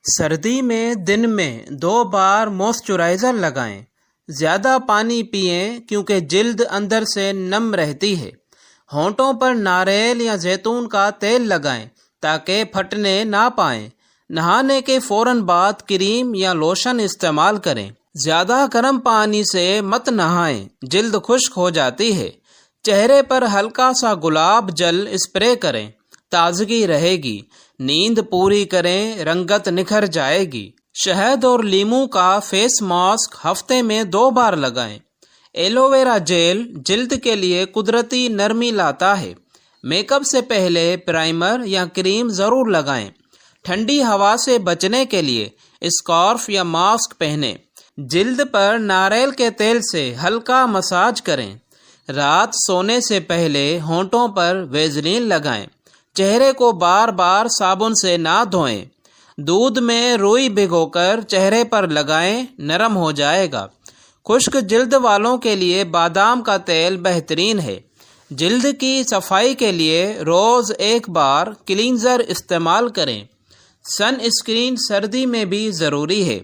سردی میں دن میں 2 بار موئسچرائزر لگائیں۔ زیادہ پانی پئیں کیونکہ جلد اندر سے نم رہتی ہے۔ ہونٹوں پر ناریل یا زیتون کا تیل لگائیں تاکہ پھٹنے نہ پائیں۔ نہانے کے فوراً بعد کریم یا لوشن استعمال کریں۔ زیادہ گرم پانی سے مت نہائیں، جلد خشک ہو جاتی ہے۔ چہرے پر ہلکا سا گلاب جل اسپرے کریں، تازگی رہے گی۔ نیند پوری کریں، رنگت نکھر جائے گی۔ شہد اور لیموں کا فیس ماسک ہفتے میں 2 بار لگائیں۔ ایلو ویرا جیل جلد کے لیے قدرتی نرمی لاتا ہے۔ میک اپ سے پہلے پرائمر یا کریم ضرور لگائیں۔ ٹھنڈی ہوا سے بچنے کے لیے اسکارف یا ماسک پہنیں۔ جلد پر ناریل کے تیل سے ہلکا مساج کریں۔ رات سونے سے پہلے ہونٹوں پر ویزلین لگائیں۔ چہرے کو بار بار صابن سے نہ دھوئیں۔ دودھ میں روئی بھگو کر چہرے پر لگائیں، نرم ہو جائے گا۔ خشک جلد والوں کے لیے بادام کا تیل بہترین ہے۔ جلد کی صفائی کے لیے روز 1 بار کلینزر استعمال کریں۔ سن اسکرین سردی میں بھی ضروری ہے۔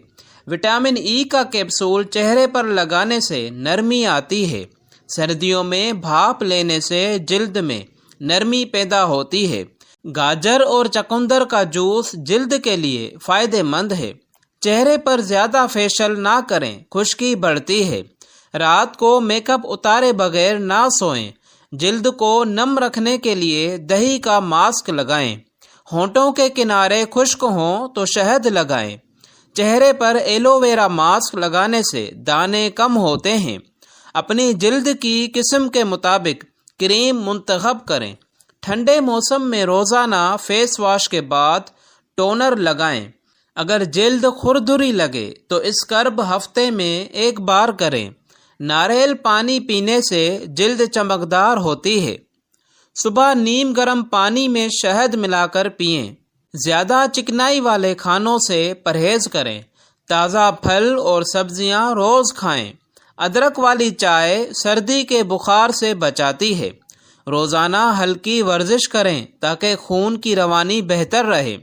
وٹامن ای کا کیپسول چہرے پر لگانے سے نرمی آتی ہے۔ سردیوں میں بھاپ لینے سے جلد میں نرمی پیدا ہوتی ہے۔ گاجر اور چقندر کا جوس جلد کے لیے فائدہ مند ہے۔ چہرے پر زیادہ فیشل نہ کریں، خشکی بڑھتی ہے۔ رات کو میک اپ اتارے بغیر نہ سوئیں۔ جلد کو نم رکھنے کے لیے دہی کا ماسک لگائیں۔ ہونٹوں کے کنارے خشک ہوں تو شہد لگائیں۔ چہرے پر ایلو ویرا ماسک لگانے سے دانے کم ہوتے ہیں۔ اپنی جلد کی قسم کے مطابق کریم منتخب کریں۔ ٹھنڈے موسم میں روزانہ فیس واش کے بعد ٹونر لگائیں۔ اگر جلد کھردری لگے تو اسکرب ہفتے میں 1 بار کریں۔ ناریل پانی پینے سے جلد چمکدار ہوتی ہے۔ صبح نیم گرم پانی میں شہد ملا کر پئیں۔ زیادہ چکنائی والے کھانوں سے پرہیز کریں۔ تازہ پھل اور سبزیاں روز کھائیں۔ ادرک والی چائے سردی کے بخار سے بچاتی ہے۔ روزانہ ہلکی ورزش کریں تاکہ خون کی روانی بہتر رہے۔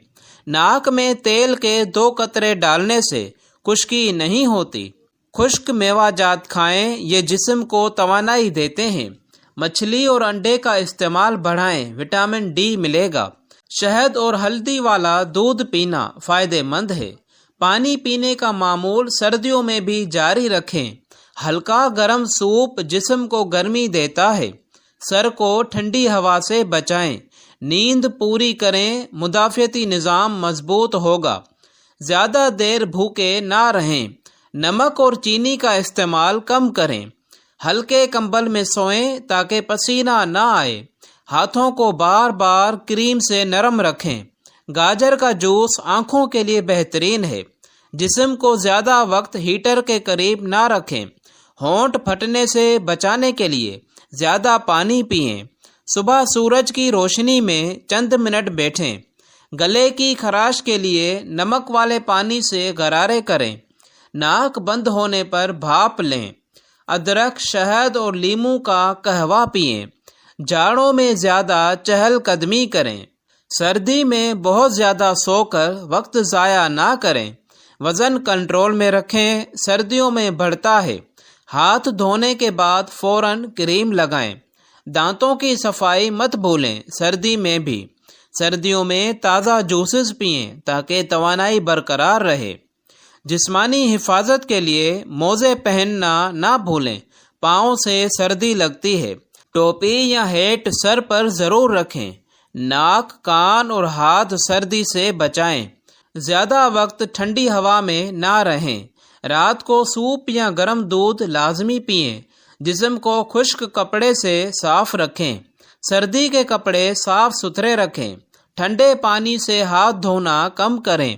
ناک میں تیل کے 2 قطرے ڈالنے سے خشکی نہیں ہوتی۔ خشک میوہ جات کھائیں، یہ جسم کو توانائی دیتے ہیں۔ مچھلی اور انڈے کا استعمال بڑھائیں، وٹامن ڈی ملے گا۔ شہد اور ہلدی والا دودھ پینا فائدہ مند ہے۔ پانی پینے کا معمول سردیوں میں بھی جاری رکھیں۔ ہلکا گرم سوپ جسم کو گرمی دیتا ہے۔ سر کو ٹھنڈی ہوا سے بچائیں۔ نیند پوری کریں، مدافعتی نظام مضبوط ہوگا۔ زیادہ دیر بھوکے نہ رہیں۔ نمک اور چینی کا استعمال کم کریں۔ ہلکے کمبل میں سوئیں تاکہ پسینہ نہ آئے۔ ہاتھوں کو بار بار کریم سے نرم رکھیں۔ گاجر کا جوس آنکھوں کے لیے بہترین ہے۔ جسم کو زیادہ وقت ہیٹر کے قریب نہ رکھیں۔ ہونٹ پھٹنے سے بچانے کے لیے زیادہ پانی پئیں۔ صبح سورج کی روشنی میں چند منٹ بیٹھیں۔ گلے کی خراش کے لیے نمک والے پانی سے غرارے کریں۔ ناک بند ہونے پر بھاپ لیں۔ ادرک، شہد اور لیموں کا قہوہ پئیں۔ جاڑوں میں زیادہ چہل قدمی کریں۔ سردی میں بہت زیادہ سو کر وقت ضائع نہ کریں۔ وزن کنٹرول میں رکھیں، سردیوں میں بڑھتا ہے۔ ہاتھ دھونے کے بعد فوراً کریم لگائیں۔ دانتوں کی صفائی مت بھولیں، سردی میں بھی۔ سردیوں میں تازہ جوسز پئیں تاکہ توانائی برقرار رہے۔ جسمانی حفاظت کے لیے موزے پہننا نہ بھولیں، پاؤں سے سردی لگتی ہے۔ ٹوپی یا ہیٹ سر پر ضرور رکھیں۔ ناک، کان اور ہاتھ سردی سے بچائیں۔ زیادہ وقت ٹھنڈی ہوا میں نہ رہیں۔ رات کو سوپ یا گرم دودھ لازمی پئیں۔ جسم کو خشک کپڑے سے صاف رکھیں۔ سردی کے کپڑے صاف ستھرے رکھیں۔ ٹھنڈے پانی سے ہاتھ دھونا کم کریں۔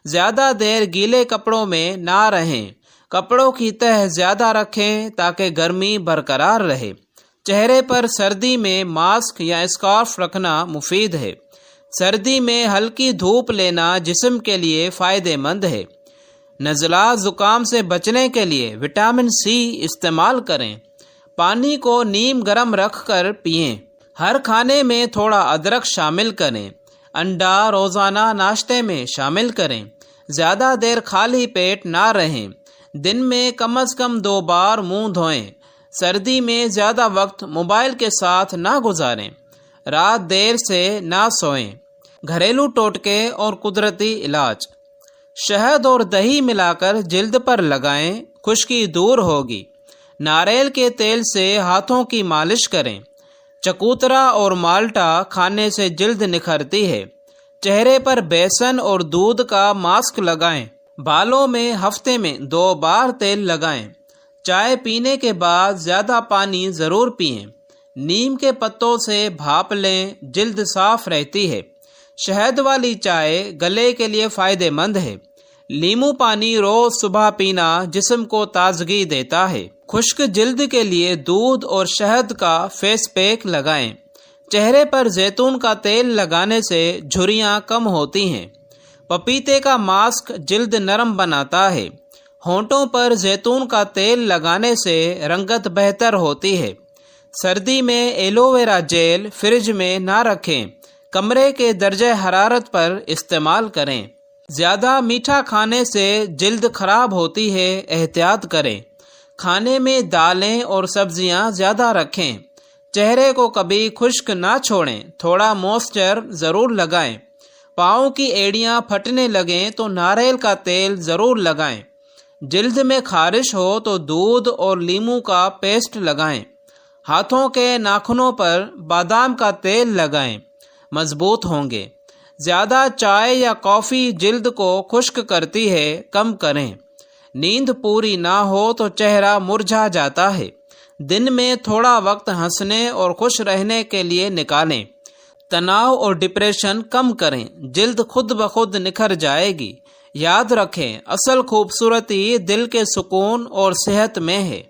زیادہ دیر گیلے کپڑوں میں نہ رہیں۔ کپڑوں کی تہ زیادہ رکھیں تاکہ گرمی برقرار رہے۔ چہرے پر سردی میں ماسک یا اسکارف رکھنا مفید ہے۔ سردی میں ہلکی دھوپ لینا جسم کے لیے فائدہ مند ہے۔ نزلہ زکام سے بچنے کے لیے وٹامن سی استعمال کریں۔ پانی کو نیم گرم رکھ کر پئیں۔ ہر کھانے میں تھوڑا ادرک شامل کریں۔ انڈا روزانہ ناشتے میں شامل کریں۔ زیادہ دیر خالی پیٹ نہ رہیں، دن میں کم از کم 2 بار منہ دھوئیں، سردی میں زیادہ وقت موبائل کے ساتھ نہ گزاریں، رات دیر سے نہ سوئیں۔ گھریلو ٹوٹکے اور قدرتی علاج: شہد اور دہی ملا کر جلد پر لگائیں، خشکی دور ہوگی۔ ناریل کے تیل سے ہاتھوں کی مالش کریں۔ چکوترا اور مالٹا کھانے سے جلد نکھرتی ہے۔ چہرے پر بیسن اور دودھ کا ماسک لگائیں۔ بالوں میں ہفتے میں 2 بار تیل لگائیں۔ چائے پینے کے بعد زیادہ پانی ضرور پئیں۔ نیم کے پتوں سے بھاپ لیں، جلد صاف رہتی ہے۔ شہد والی چائے گلے کے لیے فائدہ مند ہے۔ لیمو پانی روز صبح پینا جسم کو تازگی دیتا ہے۔ خشک جلد کے لیے دودھ اور شہد کا فیس پیک لگائیں۔ چہرے پر زیتون کا تیل لگانے سے جھریاں کم ہوتی ہیں۔ پپیتے کا ماسک جلد نرم بناتا ہے۔ ہونٹوں پر زیتون کا تیل لگانے سے رنگت بہتر ہوتی ہے۔ سردی میں ایلو ویرا جیل فریج میں نہ رکھیں، کمرے کے درجہ حرارت پر استعمال کریں۔ زیادہ میٹھا کھانے سے جلد خراب ہوتی ہے، احتیاط کریں۔ کھانے میں دالیں اور سبزیاں زیادہ رکھیں۔ چہرے کو کبھی خشک نہ چھوڑیں، تھوڑا موئسچر ضرور لگائیں۔ پاؤں کی ایڑیاں پھٹنے لگیں تو ناریل کا تیل ضرور لگائیں۔ جلد میں خارش ہو تو دودھ اور لیمو کا پیسٹ لگائیں۔ ہاتھوں کے ناخنوں پر بادام کا تیل لگائیں، مضبوط ہوں گے۔ زیادہ چائے یا کافی جلد کو خشک کرتی ہے، کم کریں۔ نیند پوری نہ ہو تو چہرہ مرجھا جاتا ہے۔ دن میں تھوڑا وقت ہنسنے اور خوش رہنے کے لیے نکالیں۔ تناؤ اور ڈپریشن کم کریں، جلد خود بخود نکھر جائے گی۔ یاد رکھیں، اصل خوبصورتی دل کے سکون اور صحت میں ہے۔